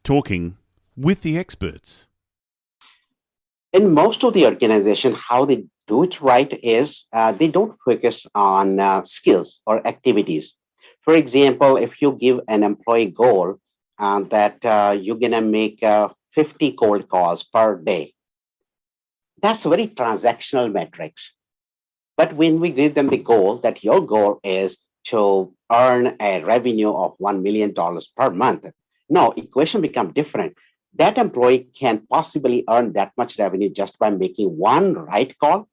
Talking with the experts. In most of the organization, how they do it right is they don't focus on skills or activities. For example, if you give an employee goal that you're going to make 50 cold calls per day, that's a very transactional metrics. But when we give them the goal that your goal is to earn a revenue of $1 million per month, no, equation become different. That employee can possibly earn that much revenue just by making one right call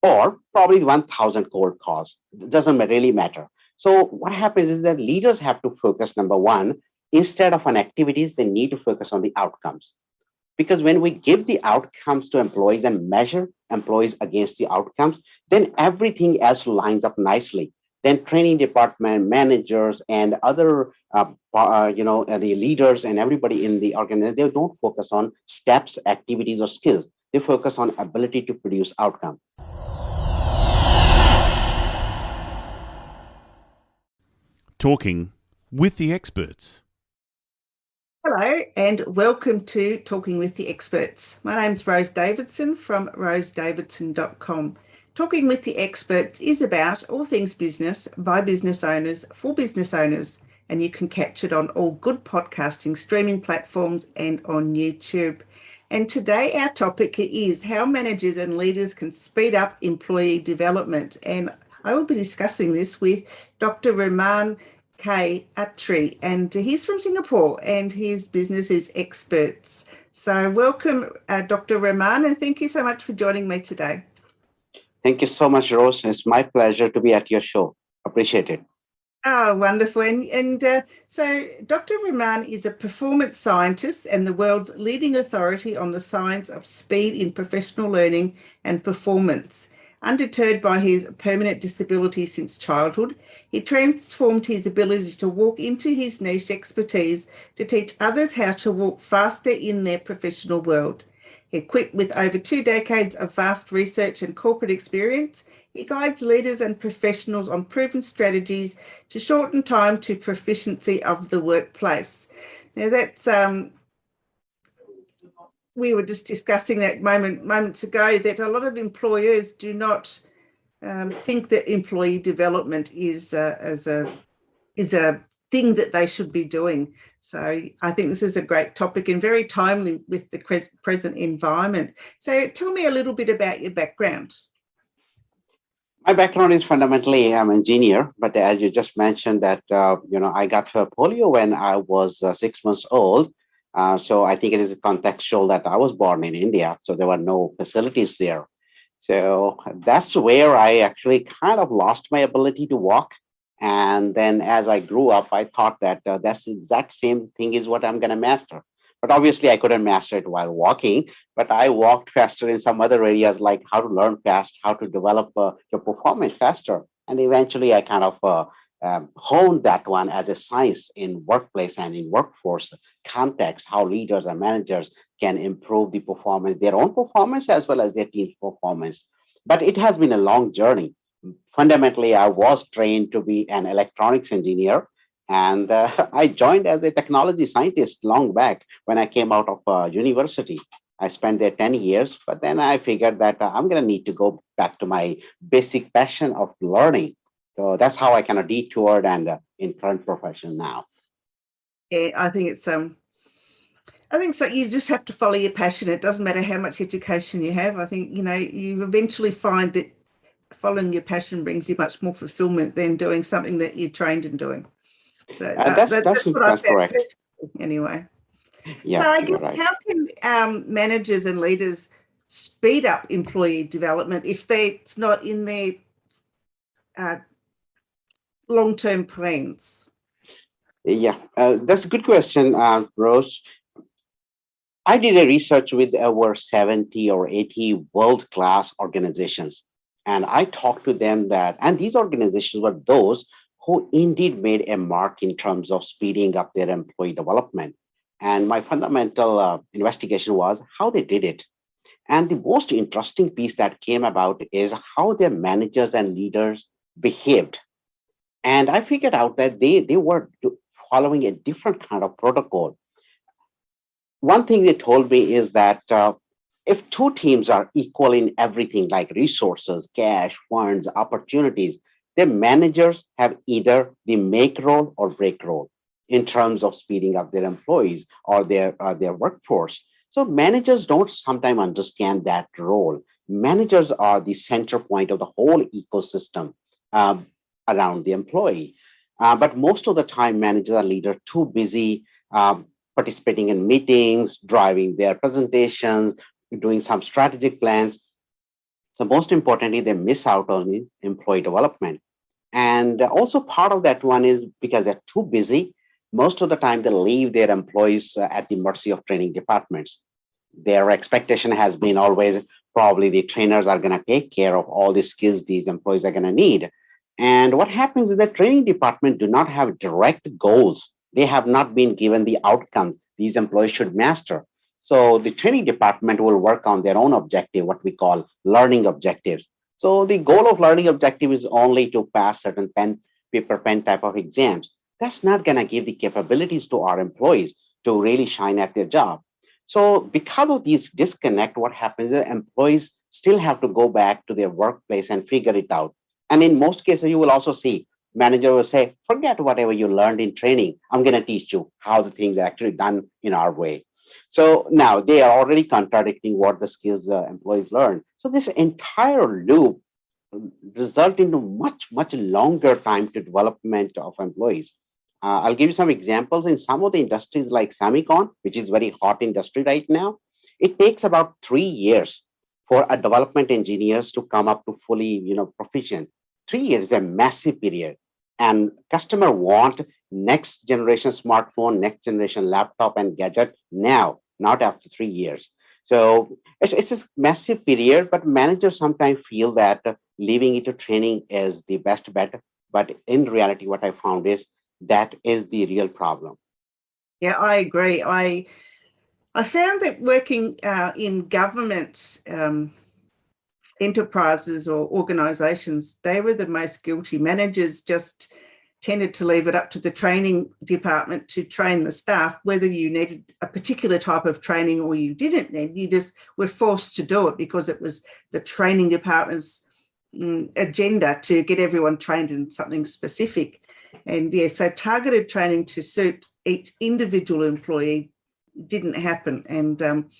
or probably 1,000 cold calls. It doesn't really matter. So what happens is that leaders have to focus, number one, instead of on activities, they need to focus on the outcomes. Because when we give the outcomes to employees and measure employees against the outcomes, then everything else lines up nicely. Then training department, managers, and other, the leaders and everybody in the organization, they don't focus on steps, activities, or skills. They focus on ability to produce outcome. Talking with the experts. Hello and welcome to Talking with the Experts. My name's Rose Davidson from rosedavidson.com. Talking with the Experts is about all things business by business owners for business owners, and you can catch it on all good podcasting streaming platforms and on YouTube. And today our topic is how managers and leaders can speed up employee development. And I will be discussing this with Dr. Raman Attri, and he's from Singapore and his business is Experts. So welcome, Dr. Raman, and thank you so much for joining me today. Thank you so much, Rose. It's my pleasure to be at your show. Appreciate it. Oh, wonderful. So Dr. Raman is a performance scientist and the world's leading authority on the science of speed in professional learning and performance. Undeterred by his permanent disability since childhood, he transformed his ability to walk into his niche expertise to teach others how to walk faster in their professional world. Equipped with over 2 decades of vast research and corporate experience, he guides leaders and professionals on proven strategies to shorten time to proficiency of the workplace. Now that's we were just discussing that moments ago that a lot of employers do not think that employee development is a thing that they should be doing. So I think this is a great topic and very timely with the present environment. So tell me a little bit about your background. My background is fundamentally I'm an engineer, but as you just mentioned that I got polio when I was 6 months old. So I think it is contextual that I was born in India, so there were no facilities there. So that's where I actually kind of lost my ability to walk. And then as I grew up, I thought that that's the exact same thing is what I'm going to master. But obviously, I couldn't master it while walking, but I walked faster in some other areas like how to learn fast, how to develop your performance faster. And eventually, I kind of honed that one as a science in workplace and in workforce context, how leaders and managers can improve the performance, their own performance as well as their team's performance. But it has been a long journey. Fundamentally, I was trained to be an electronics engineer, and I joined as a technology scientist long back when I came out of university. I spent there 10 years, but then I figured that I'm going to need to go back to my basic passion of learning. So that's how I kind of detoured and in current profession now. Yeah, I think so. You just have to follow your passion. It doesn't matter how much education you have. I think, you eventually find that following your passion brings you much more fulfillment than doing something that you're trained in doing. So That's what I found correct. anyway. Yeah, So I you're guess right. how can managers and leaders speed up employee development if it's not in their uh, long-term plans? Yeah, that's a good question, Rose. I did a research with over 70 or 80 world-class organizations. And I talked to them and these organizations were those who indeed made a mark in terms of speeding up their employee development. And my fundamental investigation was how they did it. And the most interesting piece that came about is how their managers and leaders behaved. And I figured out that they were following a different kind of protocol. one thing they told me is that if two teams are equal in everything like resources, cash, funds, opportunities, their managers have either the make role or break role in terms of speeding up their employees or their workforce. So managers don't sometimes understand that role. Managers are the center point of the whole ecosystem um, around the employee. But most of the time, managers are leaders too busy participating in meetings, driving their presentations, doing some strategic plans. So most importantly, they miss out on the employee development. And also part of that one is because they're too busy. Most of the time, they leave their employees at the mercy of training departments. Their expectation has been always probably the trainers are going to take care of all the skills these employees are going to need. And what happens is that training department do not have direct goals. They have not been given the outcome these employees should master. So the training department will work on their own objective, what we call learning objectives. So the goal of learning objective is only to pass certain paper pen type of exams. That's not going to give the capabilities to our employees to really shine at their job. So because of these disconnect, what happens is employees still have to go back to their workplace and figure it out. And in most cases, you will also see manager will say, forget whatever you learned in training. I'm going to teach you how the things are actually done in our way. So now they are already contradicting what the skills employees learn. So this entire loop result into much longer time to development of employees. I'll give you some examples in some of the industries like semicon, which is very hot industry right now. It takes about 3 years for a development engineers to come up to fully, proficient. 3 years is a massive period, and customer want next generation smartphone, next generation laptop and gadget now, not after 3 years. So it's a massive period, but managers sometimes feel that leaving it to training is the best bet. But in reality, what I found is that is the real problem. Yeah, I agree. I found that working in government enterprises or organisations, they were the most guilty. Managers just tended to leave it up to the training department to train the staff, whether you needed a particular type of training or you didn't need. You just were forced to do it because it was the training department's agenda to get everyone trained in something specific. And yeah, so targeted training to suit each individual employee didn't happen. And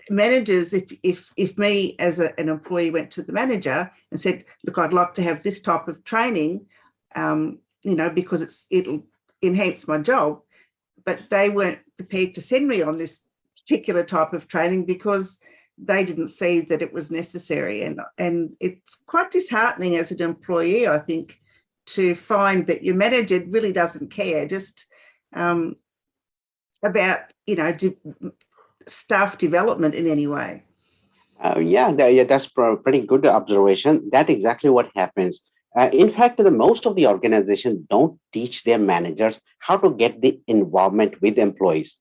managers, if me as an employee went to the manager and said, look, I'd like to have this type of training, because it'll enhance my job, but they weren't prepared to send me on this particular type of training because they didn't see that it was necessary. And it's quite disheartening as an employee, I think, to find that your manager really doesn't care just about, staff development in any way. That's pretty good observation. That's exactly what happens. In fact, most of the organizations don't teach their managers how to get the involvement with employees.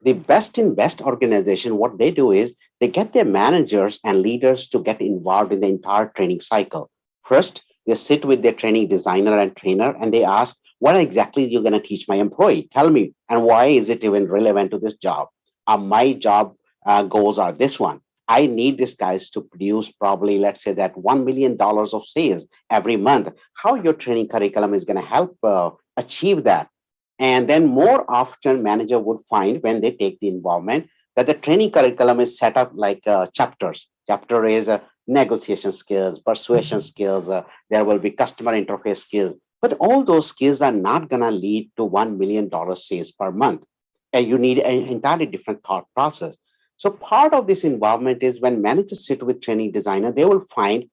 The best in best organization, what they do is they get their managers and leaders to get involved in the entire training cycle. First, they sit with their training designer and trainer and they ask, what exactly are you going to teach my employee? Tell me, and why is it even relevant to this job? My job goals are this one. I need these guys to produce probably, let's say that $1 million of sales every month. How your training curriculum is going to help achieve that? And then more often manager would find when they take the involvement that the training curriculum is set up like chapters. Chapter is negotiation skills, persuasion skills. There will be customer interface skills. But all those skills are not going to lead to $1 million sales per month. And you need an entirely different thought process. So part of this involvement is when managers sit with training designer, they will find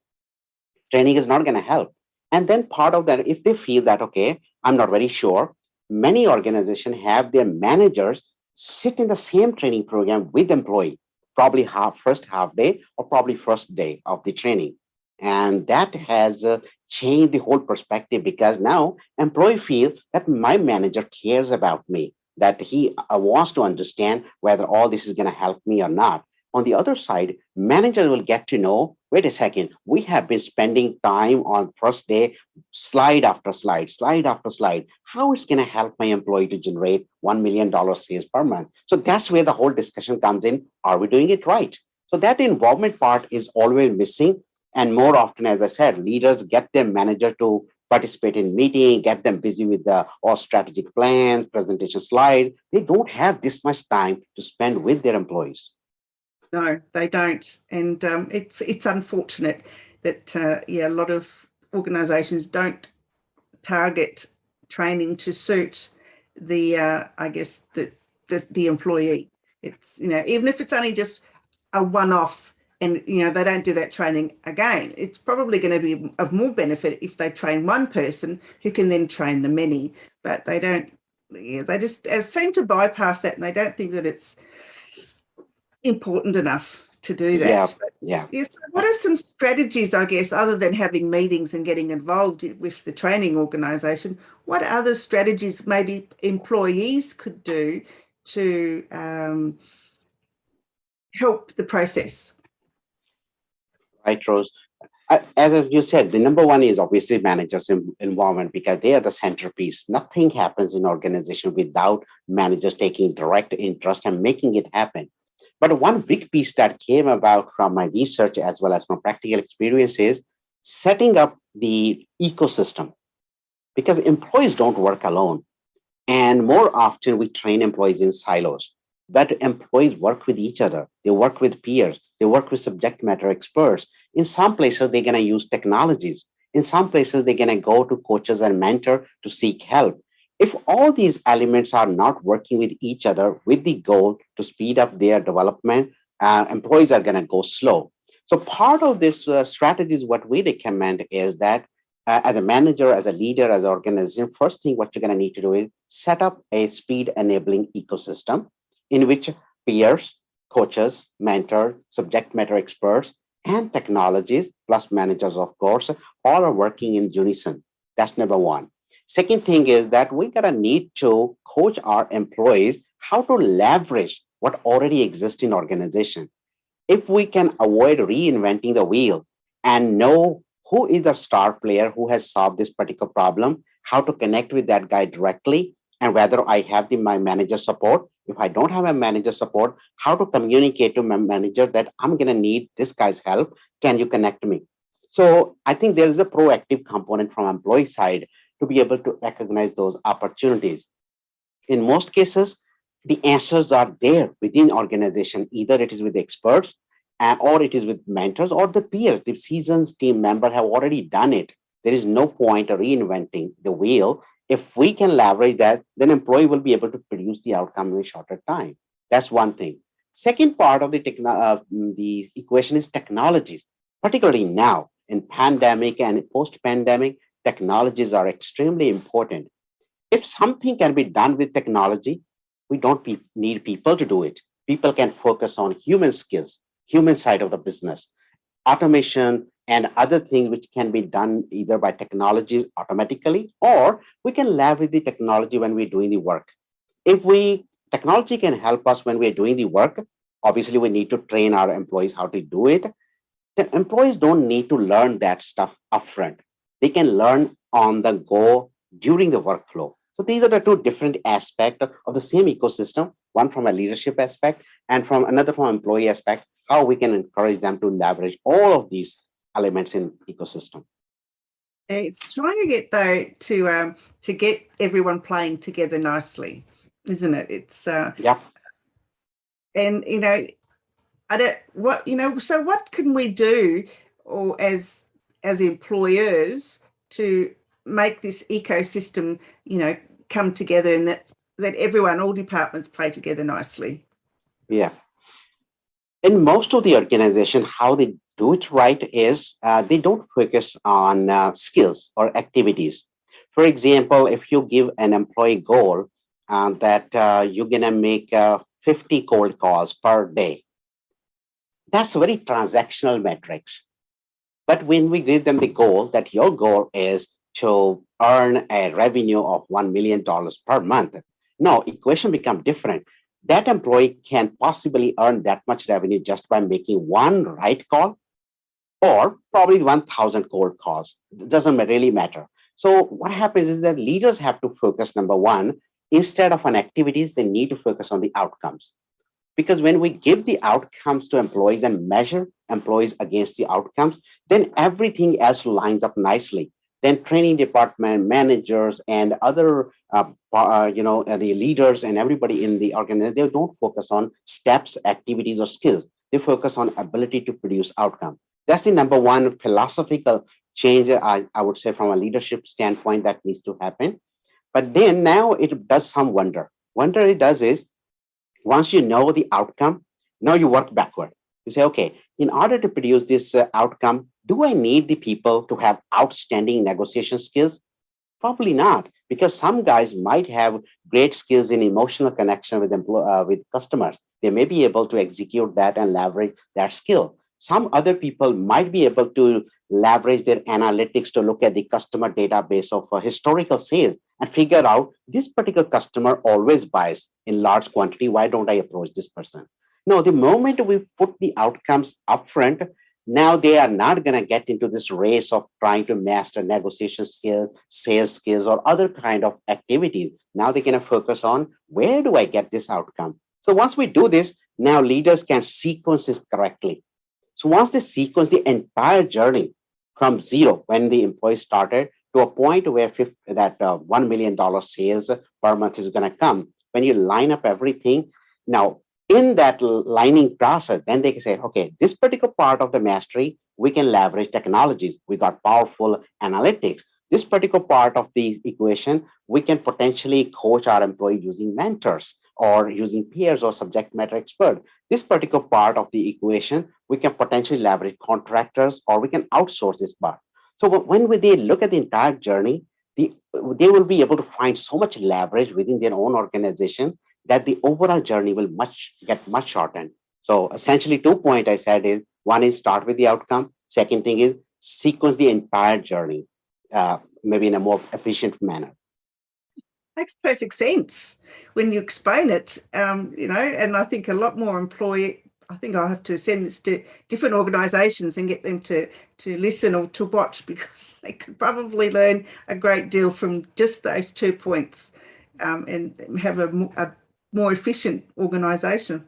training is not going to help. And then part of that, if they feel that, okay, I'm not very sure, many organizations have their managers sit in the same training program with employee, probably first half day or probably first day of the training. And that has changed the whole perspective because now employee feel that my manager cares about me, that he wants to understand whether all this is going to help me or not. On the other side, manager will get to know wait a second, we have been spending time on first day, slide after slide, slide after slide. How it's going to help my employee to generate $1 million sales per month? So that's where the whole discussion comes in. Are we doing it right? So that involvement part is always missing. And more often, as I said, leaders get their manager to participate in meeting, get them busy with the all strategic plans, presentation slide. They don't have this much time to spend with their employees. No, they don't, and it's unfortunate that a lot of organisations don't target training to suit the I guess the employee. It's even if it's only just a one-off, and they don't do that training again, it's probably going to be of more benefit if they train one person who can then train the many. But they don't. Yeah, they just seem to bypass that, and they don't think that it's important enough to do that. Yeah, But yeah. yes, what are some strategies, I guess, other than having meetings and getting involved with the training organisation? What other strategies maybe employees could do to help the process? Right, Rose. As you said, the number one is obviously managers' involvement because they are the centerpiece. Nothing happens in organization without managers taking direct interest and making it happen. But one big piece that came about from my research as well as from practical experience is setting up the ecosystem because employees don't work alone. And more often, we train employees in silos. But employees work with each other. They work with peers. They work with subject matter experts. In some places, they're going to use technologies. In some places, they're going to go to coaches and mentor to seek help. If all these elements are not working with each other with the goal to speed up their development, employees are going to go slow. So part of this strategy is what we recommend is that as a manager, as a leader, as an organization, first thing what you're going to need to do is set up a speed enabling ecosystem in which peers, coaches, mentors, subject matter experts, and technologies, plus managers, of course, all are working in unison. That's number one. Second thing is that we gotta need to coach our employees how to leverage what already exists in organization. If we can avoid reinventing the wheel and know who is the star player who has solved this particular problem, how to connect with that guy directly, and whether I have my manager support. If I don't have a manager support, how to communicate to my manager that I'm going to need this guy's help. Can you connect me? So I think there is a proactive component from employee side to be able to recognize those opportunities. In most cases, the answers are there within organization. Either it is with experts or it is with mentors or the peers. The seasoned team member have already done it. There is no point of reinventing the wheel. If we can leverage that, then employee will be able to produce the outcome in a shorter time. That's one thing. Second part of the equation is technologies, particularly now in pandemic and post-pandemic, technologies are extremely important. If something can be done with technology, we don't need people to do it. People can focus on human skills, human side of the business, automation, and other things which can be done either by technologies automatically or we can leverage the technology when we're doing the work. If we technology can help us when we're doing the work, obviously we need to train our employees how to do it. The employees don't need to learn that stuff upfront. They can learn on the go during the workflow. So these are the two different aspects of the same ecosystem, one from a leadership aspect and from another from employee aspect, how we can encourage them to leverage all of these elements in ecosystem. It's trying to get though to get everyone playing together nicely, isn't it? It's Yeah. and I don't so what can we do or as employers to make this ecosystem come together and that everyone, all departments play together nicely? Yeah. In most of the organization, how they do it right is they don't focus on skills or activities. For example, if you give an employee goal that you're going to make 50 cold calls per day, that's very transactional metrics. But when we give them the goal that your goal is to earn a revenue of $1 million per month, no, equation become different. That employee can possibly earn that much revenue just by making one right call or probably 1,000 cold calls. It doesn't really matter. So what happens is that leaders have to focus, number one, instead of on activities, they need to focus on the outcomes. Because when we give the outcomes to employees and measure employees against the outcomes, then everything else lines up nicely. Then training department managers and other the leaders and everybody in the organization, they don't focus on steps, activities, or skills. They focus on ability to produce outcome. That's the number one philosophical change, I would say, from a leadership standpoint, that needs to happen. But then now it does some wonder. Wonder it does is, once you know the outcome, now you work backward. You say, okay, in order to produce this outcome, do I need the people to have outstanding negotiation skills? Probably not, because some guys might have great skills in emotional connection with with customers. They may be able to execute that and leverage that skill. Some other people might be able to leverage their analytics to look at the customer database of historical sales and figure out this particular customer always buys in large quantity. Why don't I approach this person? No, the moment we put the outcomes upfront, now they are not going to get into this race of trying to master negotiation skills, sales skills, or other kind of activities. Now they're going to focus on, where do I get this outcome? So once we do this, now leaders can sequence this correctly. So once they sequence the entire journey from zero, when the employee started, to a point where that $1 million sales per month is going to come, when you line up everything, now in that lining process, then they can say, okay, this particular part of the mastery, we can leverage technologies. We got powerful analytics. This particular part of the equation, we can potentially coach our employee using mentors or using peers or subject matter expert. This particular part of the equation, we can potentially leverage contractors, or we can outsource this part. So when they look at the entire journey, they will be able to find so much leverage within their own organization that the overall journey will get much shortened. So essentially, 2 points I said is, one is start with the outcome. Second thing is sequence the entire journey, maybe in a more efficient manner. Makes perfect sense when you explain it, and I think a lot more I think I'll have to send this to different organisations and get them to listen or to watch, because they could probably learn a great deal from just those 2 points, and have a more efficient organisation.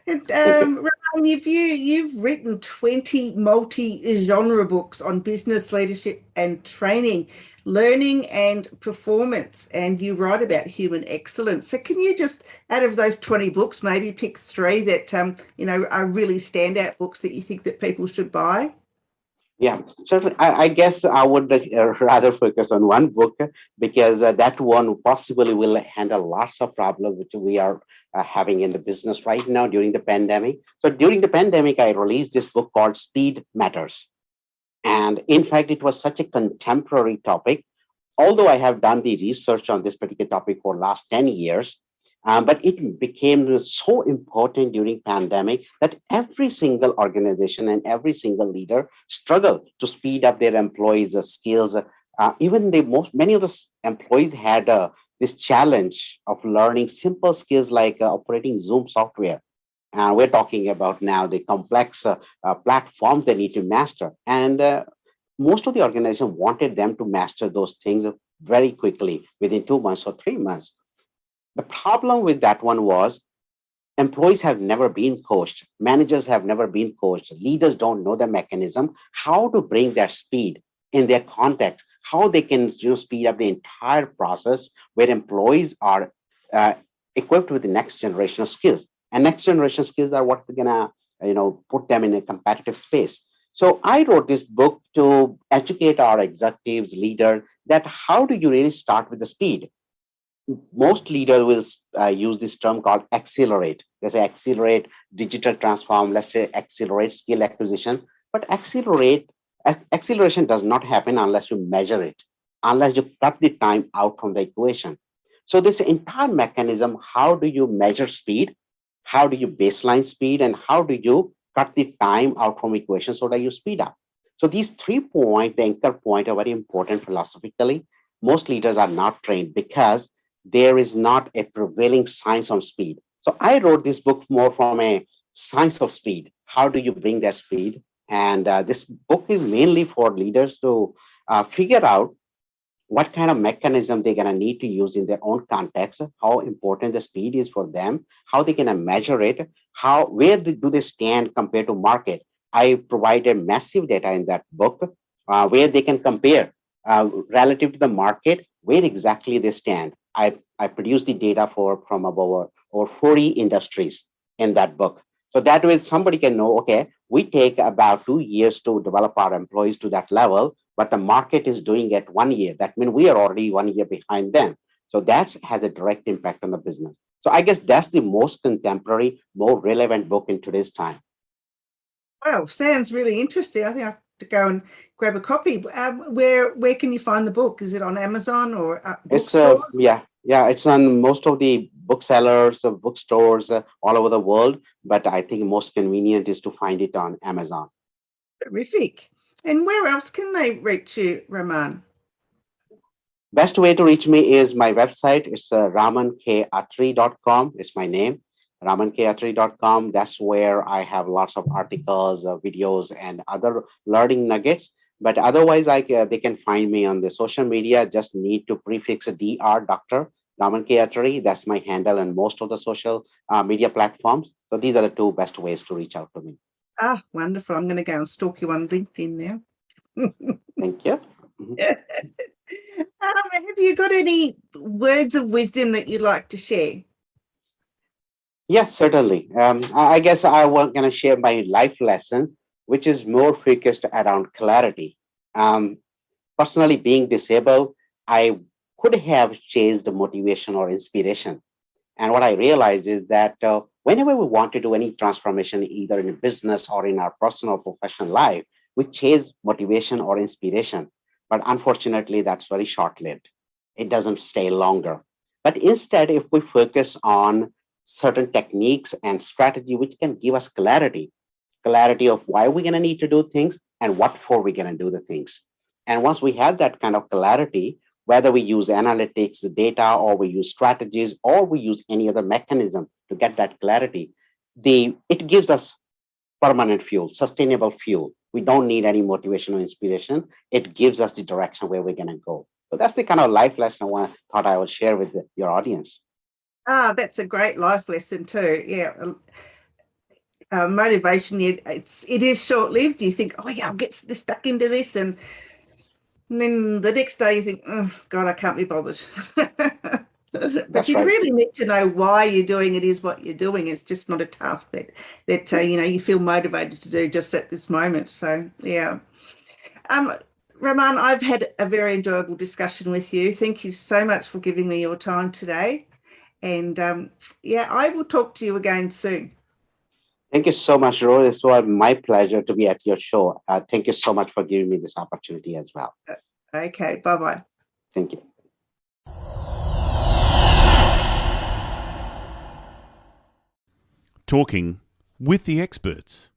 And Raman, you've written 20 multi-genre books on business leadership and training, learning and performance, and you write about human excellence. So can you just, out of those 20 books, maybe pick 3 that are really standout books that you think that people should buy? Yeah, certainly. I guess I would rather focus on one book, because that one possibly will handle lots of problems which we are having in the business right now during the pandemic. So during the pandemic, I released this book called Speed Matters. And in fact, it was such a contemporary topic. Although I have done the research on this particular topic for last 10 years, but it became so important during pandemic that every single organization and every single leader struggled to speed up their employees' skills. Even many of the employees had this challenge of learning simple skills like operating Zoom software. We're talking about now the complex platforms they need to master. And most of the organization wanted them to master those things very quickly, within 2 months or 3 months. The problem with that one was, employees have never been coached, managers have never been coached, leaders don't know the mechanism, how to bring that speed in their context, how they can speed up the entire process where employees are equipped with the next generation of skills. And next generation skills are what they're gonna put them in a competitive space. So I wrote this book to educate our executives, leaders, that how do you really start with the speed? Most leaders will use this term called accelerate. They say accelerate digital transform, let's say accelerate skill acquisition. But acceleration does not happen unless you measure it, unless you cut the time out from the equation. So this entire mechanism, how do you measure speed? How do you baseline speed? And how do you cut the time out from equation so that you speed up? So these 3 points, the anchor point, are very important philosophically. Most leaders are not trained because there is not a prevailing science on speed. So I wrote this book more from a science of speed. How do you bring that speed? And this book is mainly for leaders to figure out what kind of mechanism they're going to need to use in their own context, how important the speed is for them, how they can measure it, do they stand compared to market. I provided massive data in that book where they can compare relative to the market, where exactly they stand. I produced the data from about over 40 industries in that book. So that way somebody can know, okay, we take about 2 years to develop our employees to that level, but the market is doing it 1 year. That means we are already 1 year behind them. So that has a direct impact on the business. So I guess that's the most contemporary, more relevant book in today's time. Well, sounds really interesting. I think I have to go and grab a copy. Where can you find the book? Is it on Amazon or It's bookstore? it's on most of the booksellers, bookstores all over the world. But I think most convenient is to find it on Amazon. Terrific. And where else can they reach you, Raman? Best way to reach me is my website. It's ramankatri.com. It's my name, ramankatri.com. That's where I have lots of articles, videos, and other learning nuggets. But otherwise, they can find me on the social media. Just need to prefix a DR, Dr. Raman Atri. That's my handle on most of the social media platforms. So these are the two best ways to reach out to me. Ah, wonderful. I'm going to go and stalk you on LinkedIn now. Thank you. Have you got any words of wisdom that you'd like to share? Yes, certainly. I guess I was going to share my life lesson, which is more focused around clarity. Um, Personally, being disabled, I could have chased motivation or inspiration. And what I realized is that whenever we want to do any transformation, either in a business or in our personal or professional life, we chase motivation or inspiration. But unfortunately, that's very short lived. It doesn't stay longer. But instead, if we focus on certain techniques and strategy which can give us clarity of why we're going to need to do things and what for we're going to do the things. And once we have that kind of clarity, whether we use analytics, data, or we use strategies, or we use any other mechanism to get that clarity, it gives us permanent fuel, sustainable fuel. We don't need any motivation or inspiration. It gives us the direction where we're going to go. So that's the kind of life lesson thought I would share with your audience. Ah, that's a great life lesson too. Yeah. Motivation, it is short-lived. You think, oh yeah, I'll get stuck into this, and then the next day you think, oh God, I can't be bothered. But you really need to know why you're doing it, is what you're doing. It's just not a task that you feel motivated to do just at this moment. So yeah. Raman, I've had a very enjoyable discussion with you. Thank you so much for giving me your time today. And I will talk to you again soon. Thank you so much, Rose. It was my pleasure to be at your show. Thank you so much for giving me this opportunity as well. Okay, bye-bye. Thank you. Talking with the experts.